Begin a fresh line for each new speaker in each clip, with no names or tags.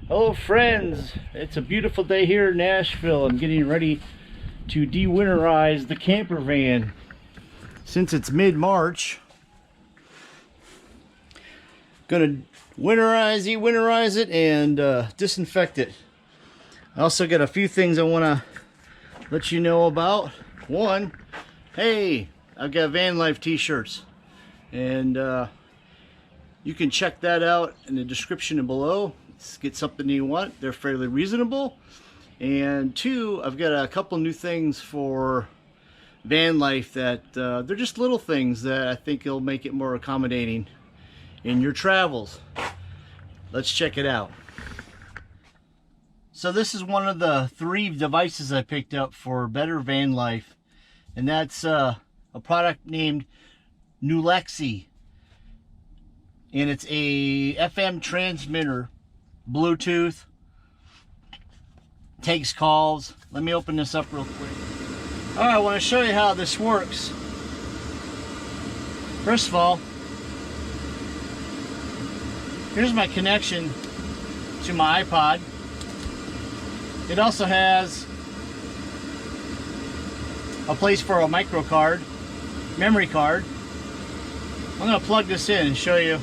Hello friends, it's a beautiful day here in Nashville. I'm getting ready to de-winterize the camper van. Since it's mid-March, gonna winterize it and disinfect it. I also got a few things I want to let you know about. One, hey, I've got Van Life t-shirts, and you can check that out in the description below. Get something you want. They're fairly reasonable. And two, I've got a couple new things for Van Life that they're just little things that I think will make it more accommodating in your travels. Let's check it out. So this is one of the 3 devices I picked up for better van life, and that's a product named Nulexi, and it's a FM transmitter, Bluetooth, takes calls. Let me open this up real quick. Alright, I want to show you how this works. First of all, here's my connection to my iPod. It also has a place for a micro card, memory card. I'm going to plug this in and show you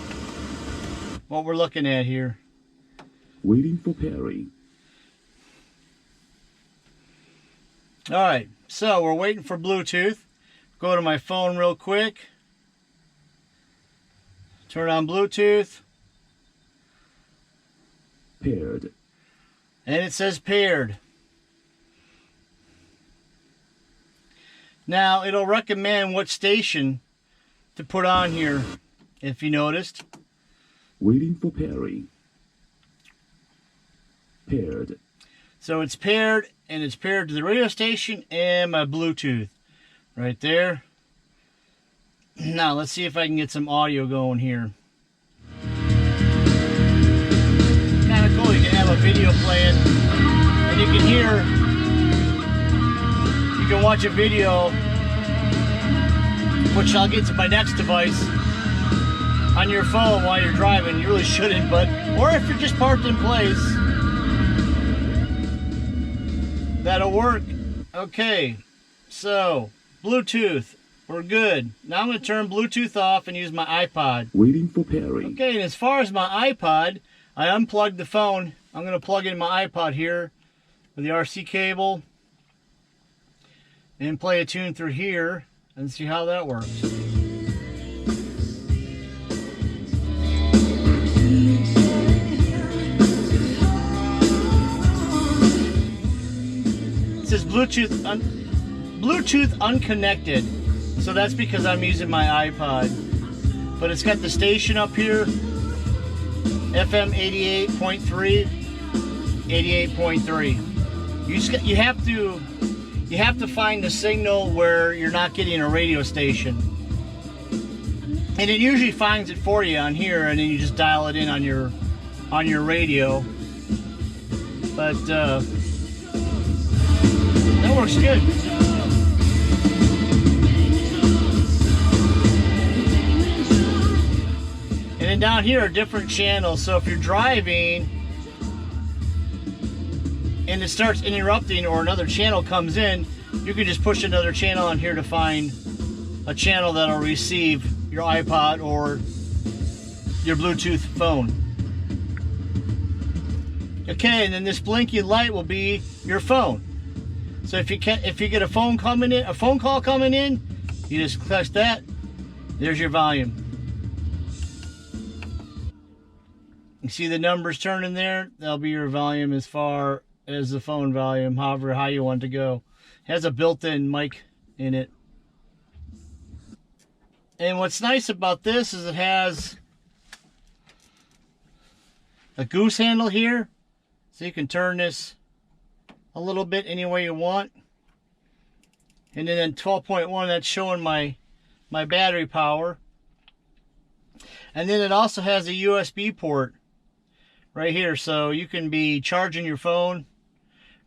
what we're looking at here.
Waiting for Perry.
Alright, so we're waiting for Bluetooth. Go to my phone real quick. Turn on Bluetooth.
Paired.
And it says paired. Now it'll recommend what station to put on here, if you noticed.
Waiting for Perry. Paired.
So it's paired, and it's paired to the radio station and my Bluetooth right there. Now let's see if I can get some audio going here. Kind of cool, you can have a video playing and you can hear, you can watch a video, which I'll get to my next device, on your phone while you're driving. You really shouldn't, but, or if you're just parked in place, that'll work. Okay, so Bluetooth, we're good. Now I'm going to turn Bluetooth off and use my iPod.
Waiting for Perry.
Okay, and as far as my iPod, I unplugged the phone. I'm going to plug in my iPod here with the RC cable and play a tune through here and see how that works. It says Bluetooth unconnected, so that's because I'm using my iPod. But it's got the station up here, FM 88.3, 88.3. You have to find the signal where you're not getting a radio station, and it usually finds it for you on here, and then you just dial it in on your radio. But that works good. And then down here are different channels. So if you're driving and it starts interrupting or another channel comes in, you can just push another channel on here to find a channel that'll receive your iPod or your Bluetooth phone. Okay, and then this blinking light will be your phone. So if you get a phone call coming in, you just press that. There's your volume. You see the numbers turning there? That'll be your volume as far as the phone volume, however how you want it to go. It has a built-in mic in it. And what's nice about this is it has a goose handle here, so you can turn this a little bit any way you want. And then 12.1, that's showing my battery power. And then it also has a USB port right here, so you can be charging your phone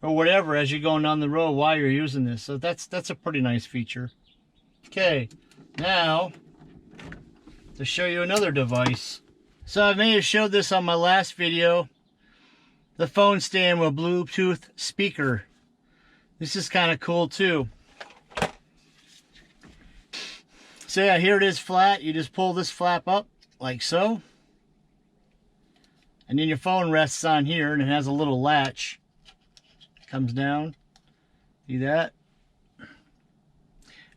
or whatever as you're going down the road while you're using this. So that's a pretty nice feature. Okay, now to show you another device. So I may have showed this on my last video. the phone stand with a Bluetooth speaker. This is kind of cool too. So yeah, here it is flat. You just pull this flap up like so. And then your phone rests on here and it has a little latch. Comes down. See that?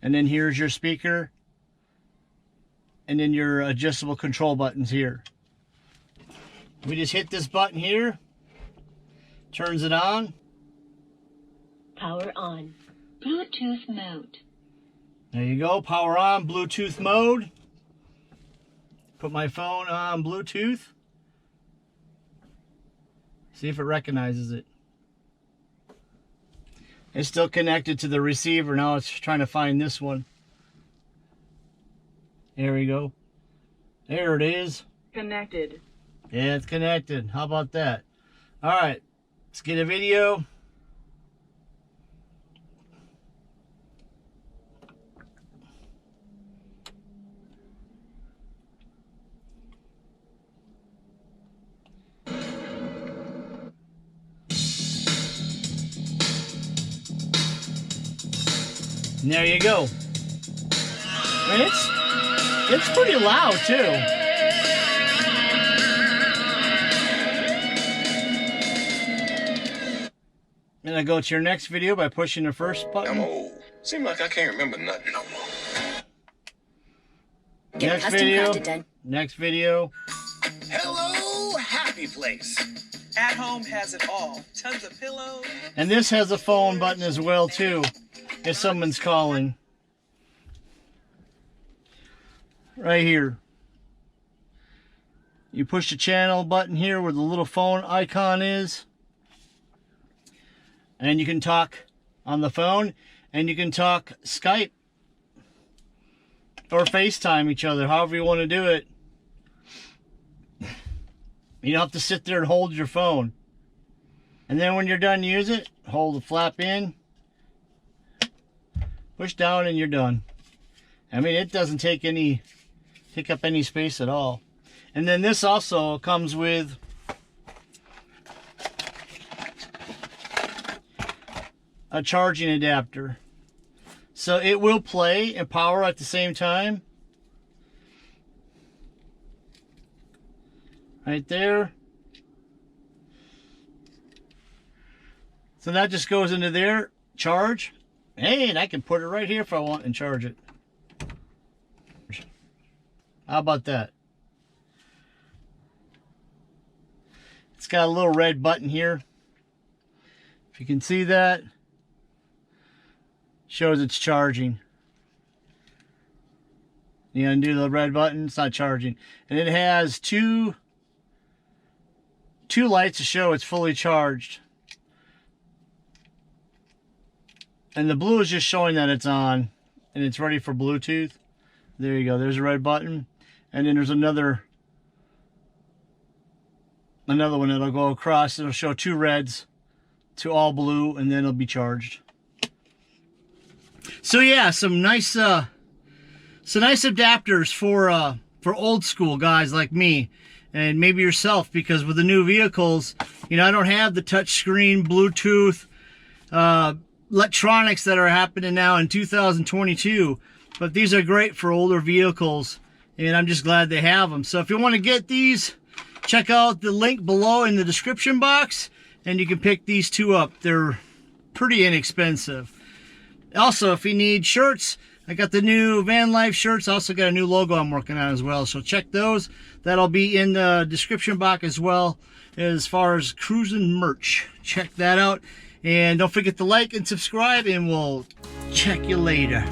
And then here's your speaker. And then your adjustable control buttons here. We just hit this button here. Turns it on.
Power on. Bluetooth mode.
There you go. Power on, Bluetooth mode. Put my phone on Bluetooth. See if it recognizes it. It's still connected to the receiver. Now it's trying to find this one. There we go. There it is.
Connected.
Yeah, it's connected. How about that? All right. Let's get a video. And there you go. And it's pretty loud too. And I go to your next video by pushing the first button.
I'm old. Seem like I can't remember nothing no more.
Next video. Next video.
Hello, happy place.
At home has it all. Tons of pillows.
And this has a phone button as well too, if someone's calling. Right here. You push the channel button here where the little phone icon is. And you can talk on the phone, and you can talk Skype or FaceTime each other, however you want to do it. You don't have to sit there and hold your phone. And then when you're done using it, hold the flap in, push down, and you're done. I mean, it doesn't take up any space at all. And then this also comes with a charging adapter. So it will play and power at the same time. Right there. So that just goes into there, charge. Hey, and I can put it right here if I want and charge it. How about that? It's got a little red button here. If you can see that, shows it's charging. You undo the red button, it's not charging. And it has two lights to show it's fully charged. And the blue is just showing that it's on and it's ready for Bluetooth. There you go, there's a red button. And then there's another one that'll go across. It'll show two reds to all blue, and then it'll be charged. So yeah, some nice adapters for old school guys like me, and maybe yourself, because with the new vehicles, you know, I don't have the touch screen, Bluetooth, electronics that are happening now in 2022, but these are great for older vehicles, and I'm just glad they have them. So if you want to get these, check out the link below in the description box, and you can pick these two up. They're pretty inexpensive. Also, if you need shirts, I got the new Van Life shirts. I also got a new logo I'm working on as well, so check those. That'll be in the description box as well, as far as cruising merch. Check that out, and don't forget to like and subscribe, and we'll check you later.